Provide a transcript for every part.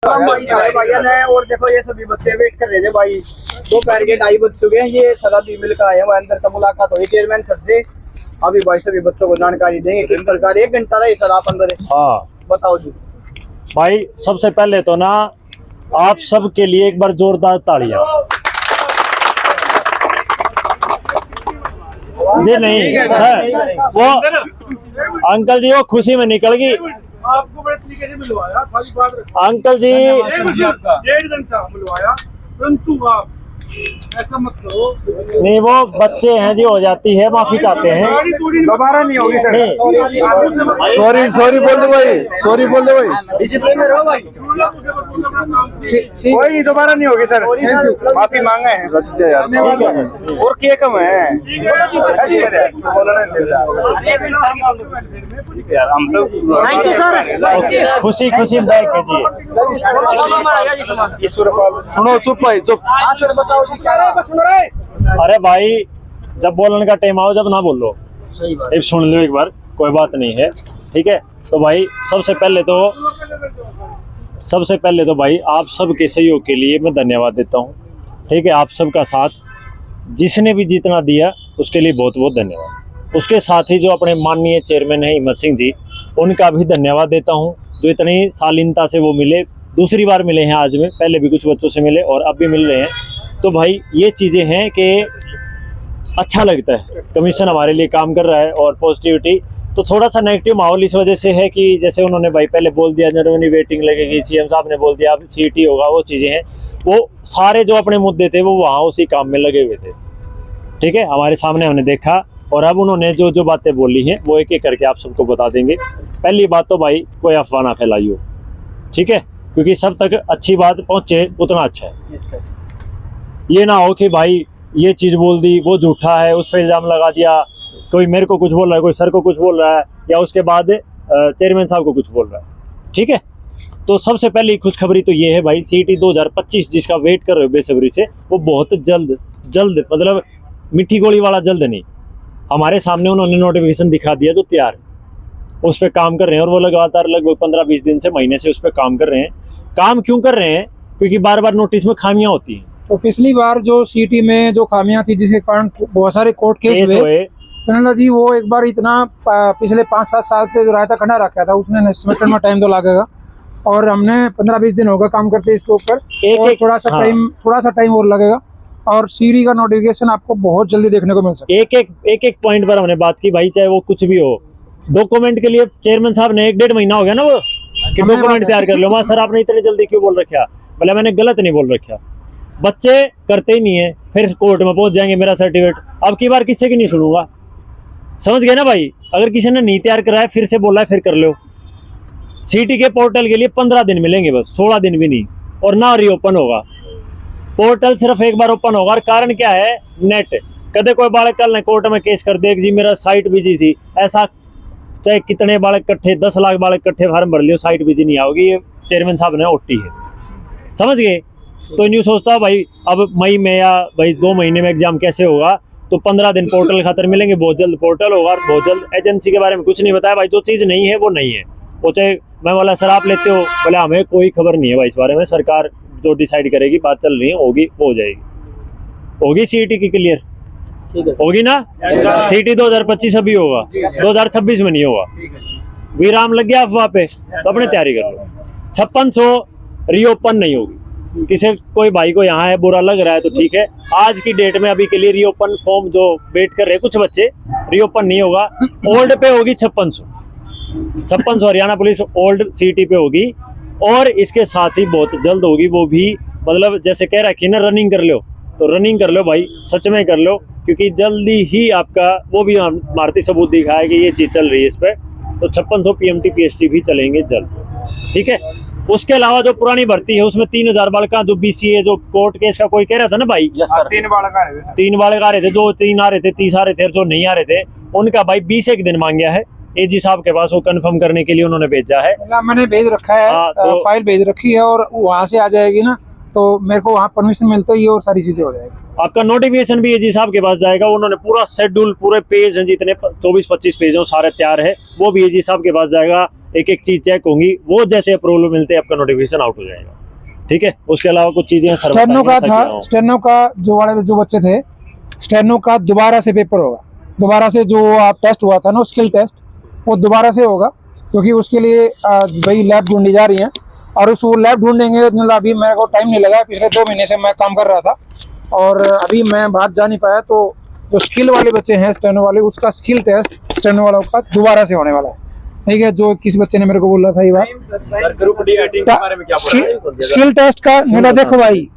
भाई सारे भाईजान है। और देखो ये सभी बच्चे वेट कर रहे थे भाई, दोपहर के 2:30 बज चुके हैं। ये सदा भी मिल कर आए हैं, अंदर का मुलाकात हुई चेयरमैन सर से। अभी भाई सभी बच्चों को जानकारी देंगे किस प्रकार। 1 घंटा रही सर आप अंदर है। हाँ बताओ जी। भाई, सबसे पहले तो ना आप सब के लिए एक बार जोरदार तालियां। जी नहीं सर, वो अंकल जी वो खुशी में निकल गई। आपको बड़े तरीके से मिलवाया, सारी बात रखी। अंकल जी 1.5 घंटा मिलवाया, परंतु आप ऐसा मत करो। नहीं, वो बच्चे हैं जी, हो जाती है, माफी चाहते हैं। दोबारा नहीं होगी सर। सॉरी सॉरी बोल दो भाई, सॉरी बोल दो भाई। डिसिप्लिन में रहो भाई। कोई दोबारा नहीं होगी सर। माफी मांगा है यार और क्या कम है। हम तो खुशी खुशी बैठ कीजिए। सुनो, चुप भाई चुप। हाँ सर बताओ जी, क्या रहे सुन रहे। अरे भाई, जब बोलने का टाइम आओ, जब ना बोलो, एक सुन लो एक बार, कोई बात नहीं है, ठीक है। तो भाई सबसे पहले तो भाई आप सबके सहयोग के लिए मैं धन्यवाद देता हूँ, ठीक है। आप सबका साथ जिसने भी जितना दिया उसके लिए बहुत बहुत धन्यवाद। उसके साथ ही जो अपने माननीय चेयरमैन हैं हिम्मत सिंह जी, उनका भी धन्यवाद देता हूँ, जो इतनी शालीनता से वो मिले। दूसरी बार मिले हैं आज में, पहले भी कुछ बच्चों से मिले और अब भी मिल रहे हैं। तो भाई ये चीज़ें हैं कि अच्छा लगता है, कमीशन हमारे लिए काम कर रहा है। और पॉजिटिविटी तो थोड़ा सा नेगेटिव माहौल इस वजह से है कि जैसे उन्होंने भाई पहले बोल दिया जनरल वेटिंग लगेगी, सीएम साहब ने बोल दिया अब सीटी होगा, वो चीज़ें हैं। वो सारे जो अपने मुद्दे थे वो वहाँ उसी काम में लगे हुए थे, ठीक है। हमारे सामने हमने देखा और अब उन्होंने जो जो बातें बोली हैं वो एक एक करके आप सबको बता देंगे। पहली बात तो भाई कोई अफवाह ना फैलाइयो, ठीक है, क्योंकि सब तक अच्छी बात पहुँचे उतना अच्छा है। ये ना हो कि भाई ये चीज़ बोल दी, वो झूठा है, उस पर इल्ज़ाम लगा दिया, कोई मेरे को कुछ बोल रहा है, कोई सर को कुछ बोल रहा है, या उसके बाद चेयरमैन साहब को कुछ बोल रहा है, ठीक है। तो सबसे पहले खुशखबरी तो ये है भाई, सीटी 2025 जिसका वेट कर रहे हो बेसब्री से, वो बहुत जल्द मतलब मिट्टी गोली वाला जल्द नहीं, हमारे सामने उन्होंने नोटिफिकेशन दिखा दिया, जो तैयार है, उस पर काम कर रहे हैं। और वो लगातार लगभग 15-20 दिन से, महीने से उस पर काम कर रहे हैं। काम क्यों कर रहे हैं? क्योंकि बार बार नोटिस में खामियां होती हैं। तो पिछली बार जो सीटी में जो खामियां थी जिसके कारण बहुत सारे कोर्ट केस हुए, तो जी वो एक बार इतना पिछले 5-7 साल से रायता खड़ा रखा था, उसने समेटने में टाइम तो लगेगा। और हमने 15-20 दिन होगा काम करते इसके ऊपर, थोड़ा सा टाइम और लगेगा। और सीरी का नोटिफिकेशन आपको बहुत जल्दी देखने को मिल सकता है। एक पॉइंट पर हमने बात की भाई, चाहे वो कुछ भी हो, डॉक्यूमेंट के लिए चेयरमैन साहब ने 1-1.5 महीना हो गया ना वो कि डॉक्यूमेंट तैयार कर लो। वहाँ सर आपने इतनी जल्दी क्यों बोल रखा? भले मैंने गलत नहीं बोल रखा, बच्चे करते ही नहीं है, फिर कोर्ट में पहुंच जाएंगे मेरा सर्टिफिकेट। अब की बार किसी की नहीं सुनूंगा, समझ गए ना भाई। अगर किसी ने नहीं तैयार कराया, फिर से बोला है, फिर कर लो। सीटी के पोर्टल के लिए 15 दिन मिलेंगे बस, 16 दिन भी नहीं, और ना रीओपन होगा पोर्टल, सिर्फ एक बार ओपन होगा। और कारण क्या है? नेट। कदे कोई बालक कल ने कोर्ट में केस कर दे जी मेरा साइट बिजी थी, ऐसा चाहे कितने बालक इकट्ठे 10 लाख बालक इकट्ठे फार्म भर लियो, साइट बिजी नहीं आओगी। ये चेयरमैन साहब ने ओटी है, समझ गए। तो न्यू सोचता भाई अब मई में या भाई 2 महीने में एग्जाम कैसे होगा, तो 15 दिन पोर्टल खातर मिलेंगे, बहुत जल्द पोर्टल होगा और बहुत जल्द। एजेंसी के बारे में कुछ नहीं बताया भाई, जो चीज़ नहीं है वो नहीं है। वो चाहे मैं बोला सर आप लेते हो, बोले हमें कोई खबर नहीं है भाई इस बारे में, सरकार जो डिसाइड करेगी, बात चल रही है, होगी वो हो जाएगी। होगी सीईटी की क्लियर होगी ना। सीईटी 2025 अभी होगा, 2026 में नहीं होगा। विराम लग गया अफवाह पे, तो अपने तैयारी कर लो। 5600 रीओपन नहीं होगी। किसी कोई भाई को यहाँ है बुरा लग रहा है तो ठीक है, आज की डेट में अभी के लिए रीओपन फॉर्म जो वेट कर रहे हैं कुछ बच्चे, रीओपन नहीं होगा। ओल्ड पे होगी 5600 हरियाणा पुलिस ओल्ड सीईटी पे होगी। और इसके साथ ही बहुत जल्द होगी वो भी, मतलब जैसे कह रखी ना रनिंग कर लो, तो रनिंग कर लो भाई, सच में कर लो, क्योंकि जल्दी ही आपका वो भी मारती सबूत दिखाया कि ये चीज़ चल रही है इस पर। तो 5600 PMT PST भी चलेंगे जल्द, ठीक है। उसके अलावा जो पुरानी भर्ती है उसमें 3000 बालक जो BCA जो कोर्ट केस का कोई कह रहा था ना भाई, 3 बालक आ रहे थे, जो 3 आ रहे थे, 30 आ रहे थे, जो नहीं आ रहे थे उनका भाई 20 दिन मांगा है एजी साहब के पास, वो कंफर्म करने के लिए उन्होंने भेजा है। मैंने भेज रखा है, तो फाइल भेज रखी है और वहाँ से आ जाएगी ना, तो मेरे को वहाँ परमिशन मिलता ही और सारी चीजें हो जाएगी। आपका नोटिफिकेशन भी एजी साहब के पास जाएगा, उन्होंने पूरा शेड्यूल, पूरे पेज हैं जितने 24-25 पेज हैं सारे तैयार है, वो भी एजी साहब के पास जाएगा। एक एक चीज चेक होंगी, वो जैसे अप्रूवल मिलते हैं आपका नोटिफिकेशन आउट हो जाएगा। ठीक है, उसके अलावा कुछ चीजें सर स्टेनो का बताइए, था, ताकि- स्टेनो का जो बच्चे थे, स्टेनो का दोबारा से पेपर होगा, दोबारा से जो आप टेस्ट हुआ था ना स्किल टेस्ट, वो दोबारा से होगा, क्योंकि उसके लिए भाई लैब ढूंढी जा रही है, और उस वो लैब ढूंढेंगे तो अभी मेरे को टाइम नहीं लगा, पिछले 2 महीने से मैं काम कर रहा था और अभी मैं बाहर जा नहीं पाया। तो जो स्किल वाले बच्चे हैं स्टेनो वाले, उसका स्किल टेस्ट स्टेनो वालों का दोबारा से होने वाला है। ठीक है, जो किसी बच्चे ने मेरे को बोला था ये बात, ग्रुप डी एटिंग के बारे में क्या बोल स्किल टेस्ट का मेरा देखो भाई,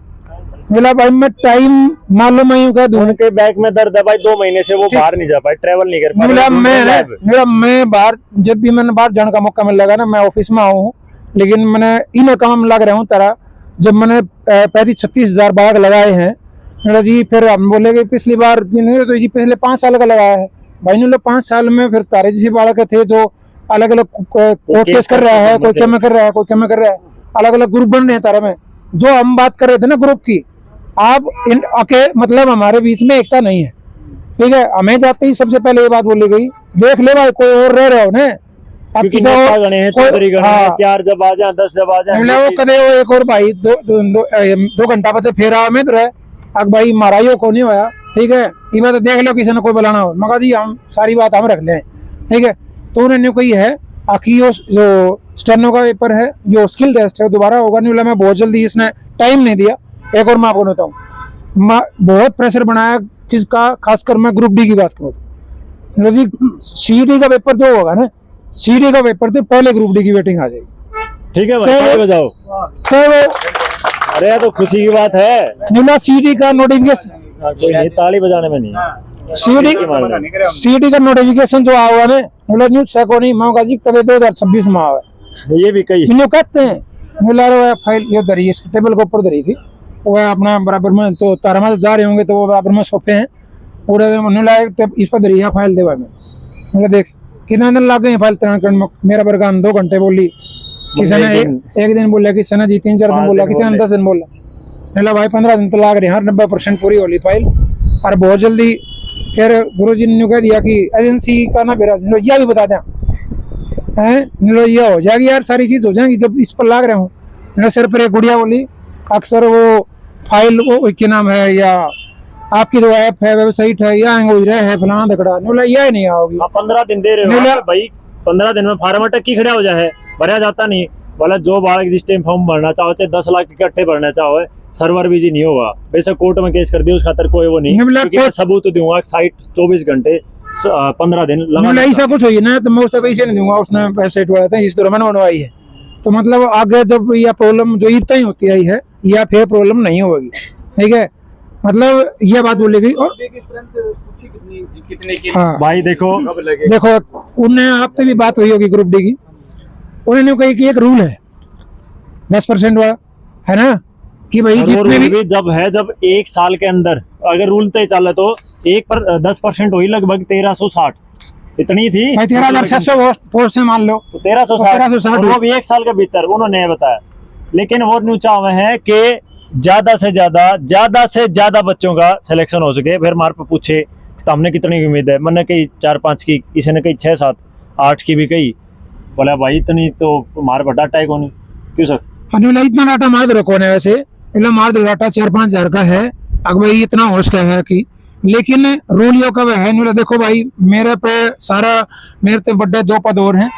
मेरा भाई मैं टाइम मालूम नहीं कह दूं, उनके बैक में दर्द है भाई, 2 महीने से वो बाहर नहीं जा पाए, ट्रेवल नहीं कर पाए। मैं बाहर, जब भी मैंने बाहर जाने का मौका मिल लगा ना, मैं ऑफिस में आऊँ, लेकिन मैंने इन काम लग रहा हूँ तरह, जब मैंने 35-36 हज़ार बाग लगाए हैं मेरा जी, फिर हम बोले कि पिछली बार तो जी पिछले 5 साल का लगाया है भाई ने, 5 साल में फिर तारे जैसे बालक थे जो अलग अलग कोर्ट केस कर रहा है, कोई क्या में कर रहा है, कोई क्या में कर रहा है, अलग अलग ग्रुप बन रहे हैं तारे में। जो हम बात कर रहे थे ना ग्रुप की, आप इन मतलब हमारे बीच में एकता नहीं है। ठीक है, हमें जाते ही सबसे पहले ये बात बोली गई, देख ले भाई कोई और रह रहे हो ना, अब किसी और गणे हैं, चौधरी गणे हैं, 4 जब आ जाए 10 जब आ जाए, वो कदे वो एक और भाई 2 घंटा बचे फिर आओ में रहे, अब भाई माराइयो को नहीं होया। ठीक है, ये बात देख लो किसी ने कोई बुलाना हो, मगर जी हम सारी बात हम रख लें। ठीक है, तो उन्होंने कही है आखिर जो स्टेनो का पेपर है, जो स्किल टेस्ट है, दोबारा होगा नहीं बोला। मैं बहुत जल्दी, इसने टाइम नहीं दिया। एक और मैं आपको बताऊँ, बहुत प्रेशर बनाया किसका, खासकर मैं ग्रुप डी की बात करूँ जी, सीडी का पेपर जो होगा ना, सीडी का पेपर तो पहले ग्रुप डी की वेटिंग आ जाएगी। ठीक है भाई, ताली बजाओ। तो अरे यार, तो खुशी की बात है, नीला सीडी का नोटिफिकेशन, कोई नहीं, ताली बजाने में नहीं, सीडी का नोटिफिकेशन जो आया हुआ है मतलब न्यूज सको नहीं मांगा जी कदे 2026 में आया, ये भी कही इन्हें कहते हैं मिला रहा फाइल ये धरी, इस टेबल के ऊपर धरी थी, वो अपना बराबर में, तो तारा में जा रहे होंगे तो वो बराबर में सोफे हैं पूरे, इस पर धरी है फाइल देवा में, मतलब देख कितने दिन लग गए फाइल तैयार करने में, मेरा बरगान 2 घंटे बोली, किसी ने एक दिन बोला, किसी ने जी 3-4 दिन बोला, किसी ने 10 दिन बोला, नहीं भाई 15 दिन तो लग रहे हैं, 90% पूरी होली फाइल। और बहुत जल्दी फिर गुरु जी ने कह दिया कि एजेंसी का ना मेरा यह भी बता दें हैं, यह हो जाएगी यार, सारी चीज हो जाएगी जब इस पर लाग रहे हूँ। मेरे सिर पर एक गुड़िया बोली, अक्सर वो फाइल वो क्या नाम है, या आपकी जो ऐप है वेबसाइट है, या हैंग हो रहा है फलाना दकड़ा, बोला यह नहीं आओगी। 15 दिन दे रहे हो भाई, 15 दिन में फार्म अटक की खड़ा हो जाए, भरा जाता नहीं, बोला जो बालक जिस टाइम फॉर्म भरना चाहो, चाहे 10 लाख इकट्ठे भरना चाहो, सर्वर बिजी नहीं होगा, वैसे कोर्ट में केस कर दिया उस खातर कोई वो नहीं, क्योंकि मैं सबूत दूंगा, साइट 24 घंटे 15 दिन लगा, ऐसा कुछ हो ना तो मैं उसका पैसे नहीं दूंगा, उसने वेबसाइट बनाया था जिस तरह मैंने बनवाई है, तो मतलब आगे जब यह प्रॉब्लम जो इतना ही होती आई है, या फिर प्रॉब्लम नहीं होगी। ठीक है, मतलब यह बात बोली गई। और हाँ भाई देखो उन्हें आपसे भी बात हुई होगी ग्रुप डी की, उन्होंने कही कि एक रूल है 10% वाला है ना, कि भाई जितने भी जब 1 साल के अंदर अगर रूल तय चले तो 10% हुई, लगभग 1360 इतनी थी, 13,600 पोस्ट है मान लो, तो 1360 वो भी 1 साल के भीतर उन्होंने बताया। लेकिन वो न्यूज चाह है कि ज्यादा से ज्यादा बच्चों का सिलेक्शन हो सके। फिर मार पे पूछे तो हमने कितनी की उम्मीद है, मैंने कही 4-5 की, किसी ने कही 6-7-8 की भी कही, बोला भाई इतनी तो मार पर डाटा है कौन, क्यों सर इतना डाटा मार दो कौन है, वैसे मार दो डाटा 4-5 हज़ार का है, अगर भाई इतना होश का है कि, लेकिन रूल यो कब है, देखो भाई मेरे पे सारा, मेरे तो बड़े 2 पद और हैं,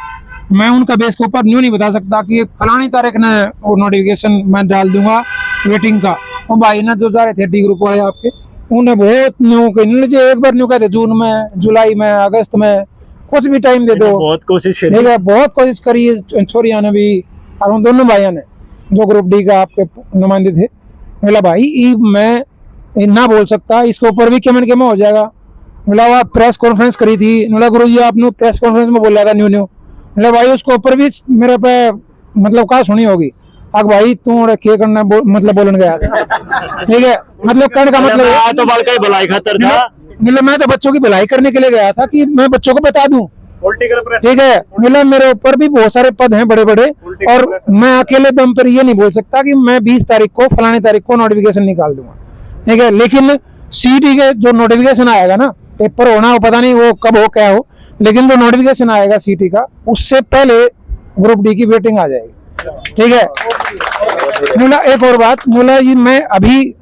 मैं उनका बेस के ऊपर न्यू नहीं बता सकता कि फलानी तारीख ने वो नोटिफिकेशन मैं डाल दूंगा वेटिंग का। वो भाई ना जो जा रहे थे डी ग्रुप वाले आपके, उन्हें बहुत न्यू कही, एक बार न्यू कहते जून में, जुलाई में, अगस्त में, कुछ भी टाइम दे दो, बहुत कोशिश करी छोरिया ने भी, और उन दोनों भाइयों ने जो ग्रुप डी का आपके नुमाइंदे थे, बोला भाई मैं ना बोल सकता, इसके ऊपर भी कमेंट हो जाएगा। बोला आप प्रेस कॉन्फ्रेंस करी थी, बोला गुरु जी आपने प्रेस कॉन्फ्रेंस में बोला था न्यू, बोला भाई उसके ऊपर भी मेरे पे मतलब क्या सुनी होगी, अब भाई तू क्या करना मतलब बोलन गया था। ठीक है, मतलब कहने का मतलब तो बाल का ही भलाई खातर था, मतलब मैं तो बच्चों की भलाई करने के लिए गया था कि मैं बच्चों को बता दूं। ठीक है, मतलब मेरे ऊपर भी बहुत सारे पद हैं बड़े बड़े, और मैं अकेले दम पर ये नहीं बोल सकता कि मैं 20 तारीख को फलानी तारीख को नोटिफिकेशन निकाल दूंगा। ठीक है, लेकिन सीटी के जो नोटिफिकेशन आएगा ना, पेपर होना हो पता नहीं वो कब हो क्या हो, लेकिन जो नोटिफिकेशन आएगा सीटी का, उससे पहले ग्रुप डी की वेटिंग आ जाएगी। ठीक है नुला, एक और बात नुला जी, मैं अभी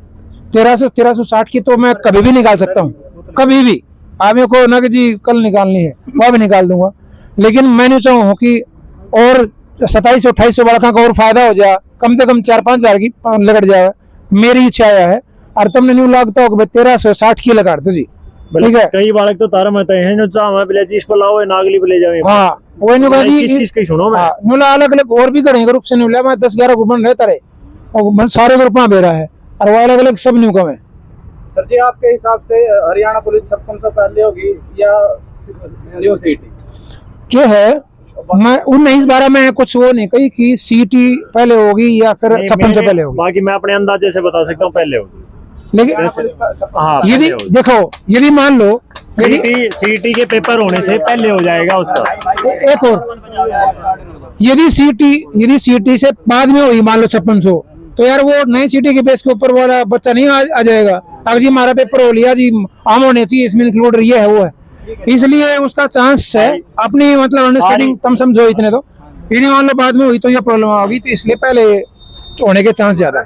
1360 की तो मैं कभी भी निकाल सकता हूँ, कभी भी। आप मेरे को ना कि जी कल निकालनी है, वह भी निकाल दूंगा, लेकिन मैं नहीं चाहूँ कि और 2700-2800 बड़ा का और फायदा हो जाए, कम से कम 4-5 हजार की लगट जाए, मेरी इच्छा है। और तुमने न्यू लगता हो कि 1360 की लगा दो जी। ठीक है, कई बालक तो तारा मत हैं जो चाह मैं जिस पर लाओ नागली पे ले जावे। हाँ वही नुका जी, किस सुनो मैं नुला अलग अलग और भी करें ग्रुप से नुला, मैं 10-11 ग्रुप में रहता रहे और सारे ग्रुप में बेरा है और वो अलग अलग सब न्यू कम है। सर जी आपके हिसाब से हरियाणा पुलिस 5600 पहले होगी या न्यू सीटी क्या है? मैं 19-12 में कुछ वो नहीं कही कि सीटी पहले होगी या फिर 5600 पहले होगी, बाकी मैं अपने अंदाजे से बता सकता हूँ पहले होगी। लेकिन हाँ यदि देखो, यदि मान लो सीटी के पेपर होने से पहले हो जाएगा उसका। एक और, यदि सीटी से बाद में हुई मान लो 5600, तो यार वो नई सीटी के बेस के ऊपर वाला बच्चा नहीं आ जाएगा। अगर जी हमारा पेपर हो लिया जी, आम होने चाहिए, इसमें इंक्लूड ये है वो है, इसलिए उसका चांस है अपनी मतलब अंडरस्टैंडिंग तुम समझो इतने तो। यदि मान लो बाद में हुई तो ये प्रॉब्लम होगी, तो इसलिए पहले होने के चांस ज्यादा है।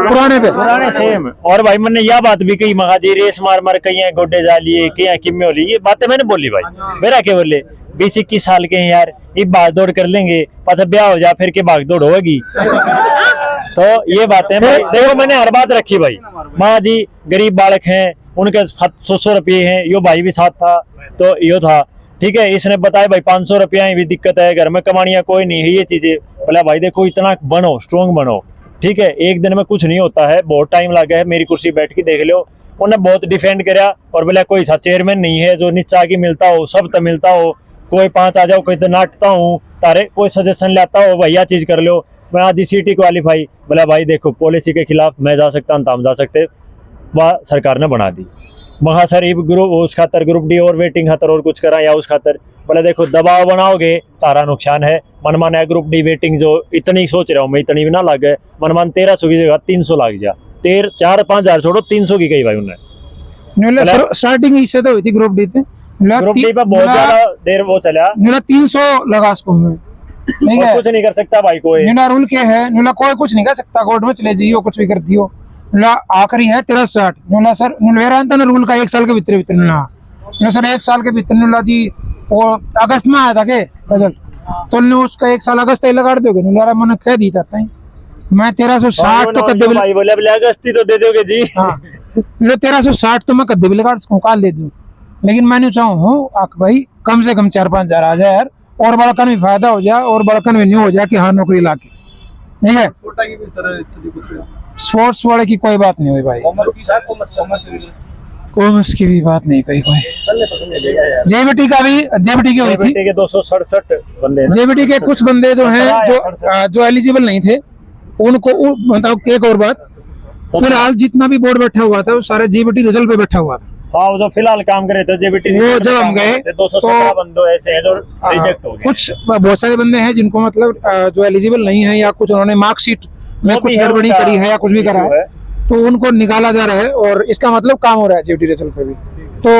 पुराने सेम। और भाई मैंने यह बात भी कही, मगा जी रेस मार मार कहीं गोड्डे जा लिए, कहीं किम्मे हो ली, ये बातें मैंने बोली भाई। मेरा क्या बोले 20-21 साल के हैं यार, ये भाग दौड़ कर लेंगे, पाछा ब्याह हो जा फिर के भाग दौड़ होगी। तो ये बातें देखो मैंने हर बात रखी भाई। माँ जी गरीब बालक हैं, उनके 100 रुपये हैं, यो भाई भी साथ था तो यो था। ठीक है, इसने बताया भाई 500 रुपया भी दिक्कत है, घर में कमानिया कोई नहीं है, ये चीजें। बोला भाई देखो इतना बनो, स्ट्रोंग बनो। ठीक है, एक दिन में कुछ नहीं होता है, बहुत टाइम लगा है, मेरी कुर्सी बैठ के देख लो। उन्हें बहुत डिफेंड करा और बोला कोई सा चेयरमैन नहीं है जो नीचा की मिलता हो, सब तो मिलता हो, कोई 5 आ जाओ, कोई तो नाटता हूँ तारे, कोई सजेशन लाता हो भैया चीज कर लो। मैं आज सीटी क्वालिफाई, बोला भाई देखो पॉलिसी के खिलाफ मैं जा सकता हूँ, हम जा सकते, वह सरकार ने बना दी। वहाँ सर ग्रुप उस खातर ग्रुप डी और वेटिंग खातर और कुछ करा या उस खातर, बोला देखो दबाव बनाओगे तारा नुकसान है। मनमान है ग्रुप डी वेटिंग जो इतनी सोच रहा हूँ मैं, इतनी भी ना लगे, मनमान 1300 की जगह 300 लग जा, 4-5 हजार छोड़ो 300 की कही भाई उन्हें। स्टार्टिंग इससे तो हुई थी ग्रुप डी से, ग्रुप डी पे बहुत ज्यादा देर वो चला, 300 लगा उसको में नहीं है, कुछ नहीं कर सकता भाई कोई। नुला रूल क्या है, नुला कोई कुछ नहीं कर सकता, कोर्ट में चले जाइयो कुछ भी करती हो। नुला आखिरी है 1360 नुला सर, नुलवेरा ना रूल का 1 साल के भीतर नुला सर 1 साल के भीतर नुला जी वो अगस्त में आया था के रिजल्ट, तो ने उसका 1 साल अगस्त लगा दोगे नुला मैंने कह दी था मैं 1360 तो कद्दे भाई बोले अगस्त तो दे दोगे जी। हाँ 1360 तो मैं कद्दे भी लगा काल दे दूं, लेकिन मैं नहीं चाहूँ भाई कम से कम 4-5 हजार आ जाए यार, और बड़कन में फायदा हो जाए और बड़कन में नहीं हो जाए कि हाँ नौकरी ला के। ठीक है, स्पोर्ट्स वाले की कोई बात नहीं हुई भाई, कॉमर्स की भी बात नहीं कही कोई। जेबीटी का भी, जेबीटी की हुई थी, 267 बंदे, जेबीटी के कुछ बंदे जो हैं जो एलिजिबल नहीं थे उनको मतलब। एक और बात, फिलहाल जितना भी बोर्ड बैठा हुआ था वो सारे जेबीटी रिजल्ट पे बैठा हुआ था। हाँ वो जो फिलहाल काम करे थे जेबीटी, वो जब हम गए 217 बंदे ऐसे हैं जो रिजेक्ट हो गए। कुछ बहुत सारे बंदे हैं जिनको मतलब जो एलिजिबल नहीं है या कुछ उन्होंने मार्कशीट में कुछ गड़बड़ी करी है या कुछ भी करा है, तो उनको निकाला जा रहा है और इसका मतलब काम हो रहा है जेबीटी रिजल्ट पे भी। तो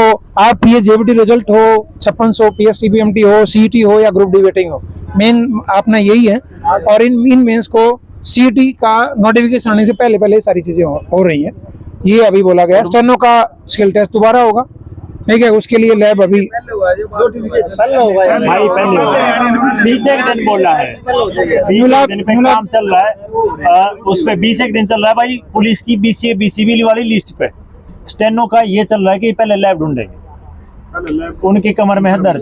आप ये जेबीटी रिजल्ट हो, 5600 पीएसटी पीएमटी हो, सीईटी हो या ग्रुप डी वेटिंग हो, मेन अपना यही है। और इन मेंस को सीईटी का नोटिफिकेशन आने से पहले पहले सारी चीजें हो रही हैं। ये अभी बोला गया स्टेनो का स्किल टेस्ट दोबारा होगा, ठीक है, उसके लिए लैब अभी 20 एक दिन बोल रहा है, 20 दिन पे काम चल रहा है, उस पे 20 एक दिन चल रहा है भाई। पुलिस की बीसीबी वाली लिस्ट पे स्टेनो का ये चल रहा है कि पहले लैब ढूंढेंगे, उनकी कमर में है दर्द।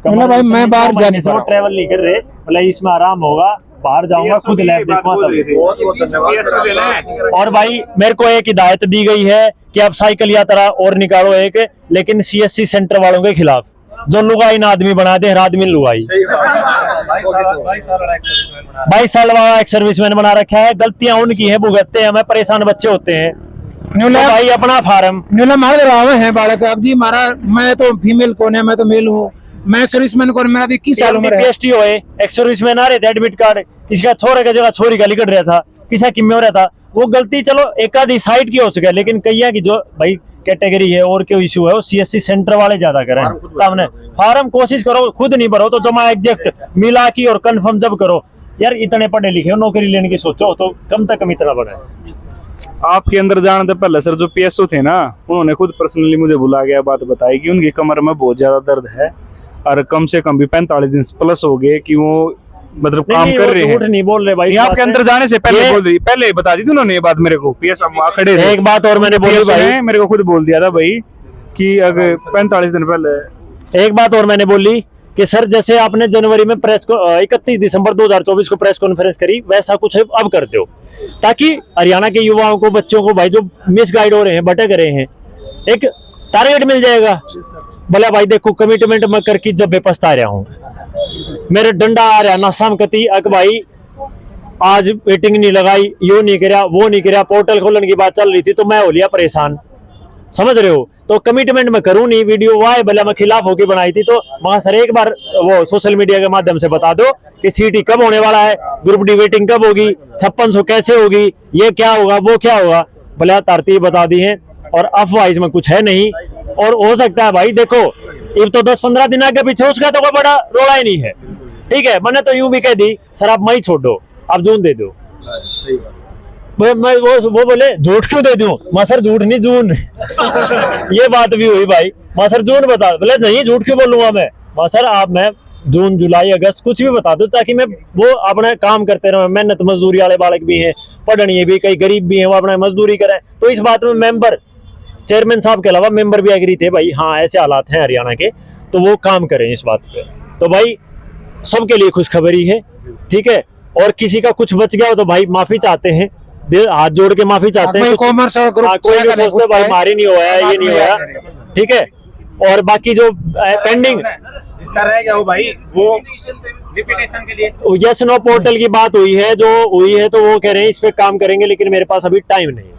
भाई मैं बाहर जाने से ट्रेवल नहीं कर रहे, मतलब इसमें आराम होगा, बाहर जाऊंगा खुद लैब देखूंगा तब। और भाई मेरे को एक हिदायत दी गई है कि आप साइकिल यात्रा और निकालो एक, लेकिन सीएससी सेंटर वालों के खिलाफ, जो लुगाई ना आदमी बना दे, हर आदमी लुगाई। 22 साल वाला एक सर्विसमैन बना रखा है, गलतियां उनकी हैं, भुगतते हैं, हमें परेशान बच्चे होते हैं। तो भाई अपना फार्म मारे है बालक अब जी मारा, मैं तो फीमेल कौन है, मैं तो मेल हूँ, मैं एक सर्विसमैन को मेरा 21 साल उम्र है। पीएसटी होए एक सर्विसमैन आ रहे थे, एडमिट कार्ड किसका छोरे का जगह छोरी का लिखट रहा था, किसा किम्मे हो रहा था। वो गलती चलो एक आधी साइड की हो सके, लेकिन कई की जो भाई कैटेगरी है और कोई इशू है वो CSC सेंटर वाले ज्यादा करें। तब ने फार्म कोशिश करो खुद नहीं भरो तो जमा एग्जैक्ट मिला की और कंफर्म जब करो यार। इतने पढ़े लिखे हो नौकरी लेने की सोचो तो कम से कम इतना बढ़े। आपके अंदर जाने से पहले सर जो PSO थे ना उन्होंने खुद पर्सनली मुझे बुला गया बात बताई कि उनकी कमर में बहुत ज्यादा दर्द है और कम से कम भी 45 दिन प्लस हो गए कि वो मतलब काम कर रहे हैं। नहीं बोल रहे भाई, आपके अंदर जाने से पहले बोल रही, पहले बता दी थी उन्होंने ये बात मेरे को। PSO खड़े थे। एक बात और मैंने बोली भाई, मेरे को खुद बोल दिया था भाई कि अगर 45 दिन पहले। एक बात और मैंने बोली कि सर जैसे आपने जनवरी में प्रेस को 31 दिसंबर 2024 को प्रेस कॉन्फ्रेंस करी वैसा कुछ अब कर दो ताकि हरियाणा के युवाओं को बच्चों को भाई जो मिसगाइड हो रहे हैं भटक रहे हैं एक टारगेट मिल जाएगा। बोला भाई देखो कमिटमेंट मैं करके जब पछता रहा हूँ मेरे डंडा आ रहा ना शाम कती अक भाई आज वेटिंग नहीं लगाई यो नहीं करा वो नहीं करा पोर्टल खोलने की बात चल रही थी तो मैं हो लिया परेशान। समझ रहे हो तो कमिटमेंट में करूं नहीं वीडियो वाई भले मैं खिलाफ होके बनाई थी तो वहां सर एक बार वो सोशल मीडिया के माध्यम से बता दो कि CT कब होने वाला है, ग्रुप डी वेटिंग कब होगी, 5600 कैसे होगी, ये क्या होगा वो क्या होगा भले तरतीब बता दी है और अफवाह इसमें कुछ है नहीं। और हो सकता है भाई देखो अब तो 10-15 दिन आगे पीछे उसका तो कोई बड़ा रोड़ा ही नहीं है। ठीक है मैंने तो यूं भी कह दी सर आप मई छोड़ दो आप जून दे दो। मैं वो बोले झूठ क्यों दे दूं मां सर झूठ नहीं जून ये बात भी हुई भाई मां सर जून बता बोले नहीं झूठ क्यों बोलूंगा मैं मां सर आप मैं जून जुलाई अगस्त कुछ भी बता दो ताकि मैं वो अपना काम करते रहे। मेहनत मजदूरी वाले बालक भी हैं पढ़नी भी कई गरीब भी हैं वो अपना मजदूरी करें। तो इस बात में मेंबर चेयरमैन साहब के अलावा मेंबर भी एग्री थे भाई हाँ ऐसे हालात हैं हरियाणा के तो वो काम करें इस बात पे। तो भाई सबके लिए खुशखबरी है ठीक है। और किसी का कुछ बच गया हो तो भाई माफी चाहते हैं हाथ जोड़ के माफी चाहते हैं। कॉमर्स और ग्रुप कोई भी सोचते भाई मारी नहीं हुआ है ये नहीं हुआ ठीक है। और बाकी जो पेंडिंग जिसका रह गया हो भाई वो रिपीटेशन के लिए यस नो पोर्टल की बात हुई है जो हुई है तो वो कह रहे हैं इस पे काम करेंगे लेकिन मेरे पास अभी टाइम नहीं है।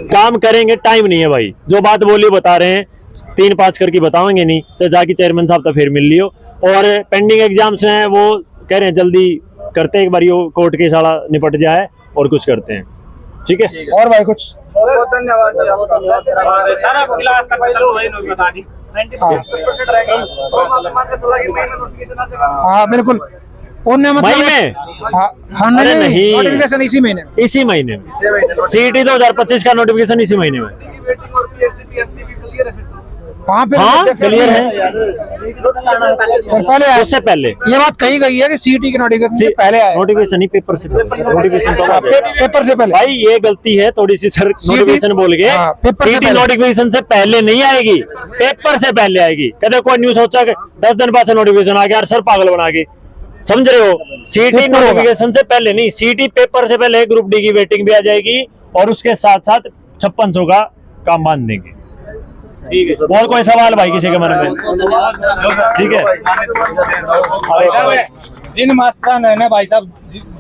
काम करेंगे टाइम नहीं है भाई जो बात बोली बता रहे हैं 3-5 करके बताएंगे नहीं तो जाके चेयरमैन साहब तो फिर मिल लियो। और पेंडिंग एग्जाम्स हैं वो कह रहे हैं जल्दी करते एक बार ये कोर्ट के साला निपट जाए और कुछ करते हैं ठीक है। और भाई कुछ बहुत धन्यवाद सारा क्लास का बता दी 95% रहेगा तो मान के चला कि महीने नोटिफिकेशन आ जाएगा। हाँ बिल्कुल उनने मई मतलब में हाँ अरे नहीं। नोटिफिकेशन इसी महीने इसी महीने में CT 2025 का नोटिफिकेशन इसी महीने में वेटिंग और PhD PhD भी क्लियर है फिर तो वहाँ पे हाँ क्लियर है पहले आया। उससे पहले ये बात कही गई है कि CT के नोटिफिकेशन से पहले आया नोटिफिकेशन ही पेपर से नोटिफिकेशन तो बाद में। पेपर से पहले भाई ये गलती है थोड़ी सी सर नोटिफिकेशन बोल गए हाँ, पेपर से CT पहले। नोटिफिकेशन से पहले नहीं आएगी पेपर से पहले आएगी। कहते कोई न्यूज सोचा 10 दिन बाद से नोटिफिकेशन आ गया सर पागल बना के समझ रहे हो। CT नोटिफिकेशन से पहले नहीं CT पेपर से पहले ग्रुप डी की वेटिंग भी आ जाएगी और उसके साथ साथ 5600 का काम बांध देंगे। ठीक है और कोई सवाल भाई किसी के मन में ठीक है। जिन मास्टर ने ना भाई साहब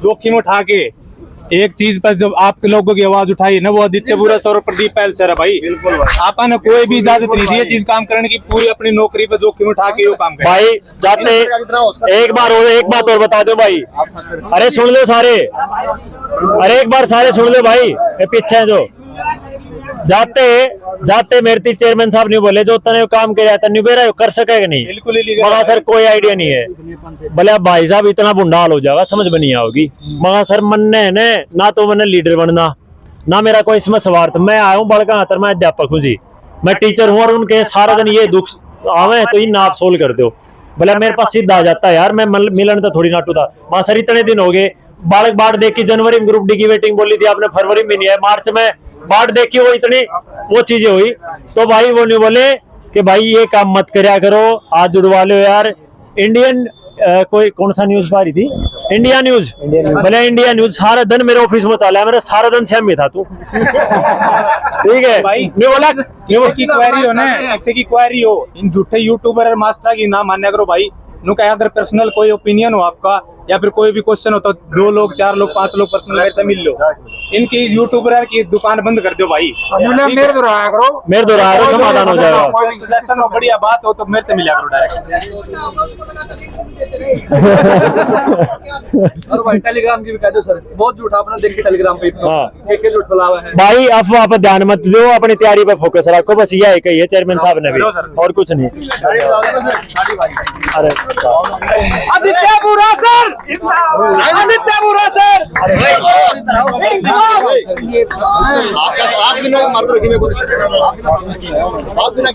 जोखिम उठा के एक चीज पर जब आप लोगों की आवाज उठाई ना वो आदित्य बुरा और प्रदीप पहल सर है भाई। आपने कोई भी इजाजत नहीं दी ये चीज काम करने की पूरी अपनी नौकरी पर जोखिम उठा के वो काम कर भाई जाते एक बात और बता दो भाई। अरे सुन लो सारे अरे एक बार सारे सुन लो भाई ये पीछे है जो जाते मेरे चेयरमैन साहब ने बोले जो तने काम किया तने बेरा कर सकेगा नहीं बिल्कुल मगर सर कोई आइडिया नहीं है। बोले भाई साहब इतना बुंडाल हो जाएगा समझ में नहीं आओगी मगर सर मन ने ना तो मैंने लीडर बनना ना मेरा कोई इसमें स्वार्थ। मैं आया हूँ बड़का हतर मैं अध्यापक हूँ जी मैं टीचर हूँ और उनके सारा दिन ये दुख आवे तो इन आप सोल्व कर दो। बोले मेरे पास सीधा आ जाता है यार मैं मिलन तो थोड़ी नाटू था वहां सर इतने दिन हो गए बालक बाट देख के जनवरी में ग्रुप डी की वेटिंग बोली थी आपने फरवरी में नहीं है मार्च में बाट देखी वो इतनी वो चीजें हुई तो भाई वो नहीं बोले कि भाई ये काम मत करया करो आज जुड़वा लो यार। इंडियन कोई कौन सा न्यूज पा रही थी इंडिया न्यूज बोले इंडिया न्यूज सारा दिन मेरे ऑफिस में चला है मेरा सारा दिन छह में था तू ठीक है भाई नहीं बोला की क्वेरी हो ना इससे की क्वेरी हो इन झूठे यूट्यूबर और मास्टर की ना मान्य करो भाई। नु कहा अगर पर्सनल कोई ओपिनियन हो आपका या फिर कोई भी क्वेश्चन हो तो 2 लोग 4 लोग 5 लोग पर्सनल मेरे से मिल लो। इनकी यूट्यूबर की दुकान बंद कर दो भाई मेरे तो रहा करो मेरे तो समाधान हो जाएगा। बढ़िया बात हो तो मेरे से मिला करो डायरेक्ट। और भाई टेलीग्राम की भी कह दो सर, बहुत झूठा अपना देख के टेलीग्राम पे इतना हाँ। एक झूठ फैला हुआ है। भाई अफवाह पर ध्यान मत दो, अपनी तैयारी पर फोकस रखो, बस यही कही है चेयरमैन साहब ने भी, और कुछ नहीं। अरे आदित्य बुरा सर, आदित्य बुरा सर, आप बिना मर्द रखी में आप बिना